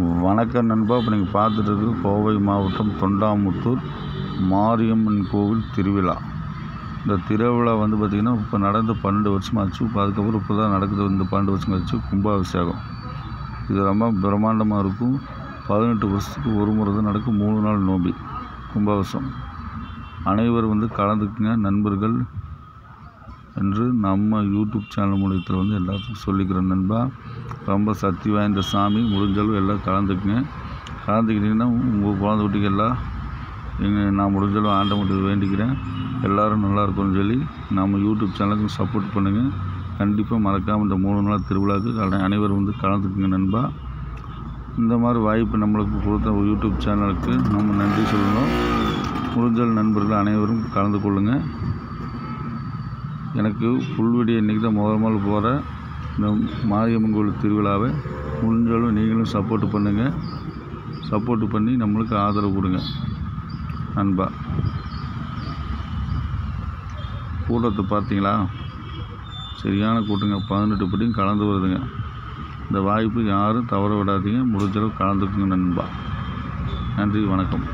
வணக்கம் நண்பா. இப்போ நீங்கள் பார்த்துட்டு இருக்குது கோவை மாவட்டம் தொண்டாமுத்தூர் மாரியம்மன் கோவில் திருவிழா. இந்த திருவிழா பார்த்திங்கன்னா இப்போ நடந்து 12 வருஷமாச்சு. இப்போ அதுக்கப்புறம் இப்போ தான் நடக்குது. இந்த 12 வருஷம் கழிச்சு கும்பாபிஷேகம். இது ரொம்ப பிரம்மாண்டமாக இருக்கும். 18 வருஷத்துக்கு ஒரு முறை தான் நடக்கும். 3 நாள் நோம்பி கும்பாபிஷேகம். அனைவரும் கலந்துக்குங்க நண்பர்கள் என்று நம்ம யூடியூப் சேனல் மூலியத்தில் எல்லாத்துக்கும் சொல்லிக்கிறேன் நண்பா. ரொம்ப சக்தி வாய்ந்த சாமி. முடிஞ்சளவு எல்லாம் கலந்துக்குங்க. கலந்துக்கிட்டிங்கன்னா உங்கள் குழந்தை குட்டிக்கு எல்லாம் நான் முடிஞ்சளவு ஆண்டவன்கிட்ட வேண்டிக்கிறேன். எல்லோரும் நல்லா இருக்கும்னு சொல்லி நம்ம யூடியூப் சேனலுக்கு சப்போர்ட் பண்ணுங்கள். கண்டிப்பாக மறக்காமல் இந்த 3 நாள் திருவிழாவுக்கு அனைவரும் கலந்துக்குங்க நண்பா. இந்த மாதிரி வாய்ப்பு நம்மளுக்கு கொடுத்த யூடியூப் சேனலுக்கு நம்ம நன்றி சொல்லணும். முடிஞ்சல் நண்பர்கள் அனைவரும் கலந்து கொள்ளுங்கள். எனக்கு ஃபுல் வீடியோ இன்றைக்கி தான் முதல் போகிற இந்த மாரியம்மன் கோவில் திருவிழாவை முடிஞ்சளவு நீங்களும் சப்போர்ட் பண்ணுங்கள். சப்போர்ட் பண்ணி நம்மளுக்கு ஆதரவு கொடுங்க நண்பா. கூட்டத்தை பார்த்தீங்களா? சரியான கூட்டங்க. 18 படியும் கலந்து வருதுங்க. இந்த வாய்ப்பு யாரும் தவற விடாதீங்க. முடிஞ்சளவு கலந்துக்குங்க நண்பா. நன்றி, வணக்கம்.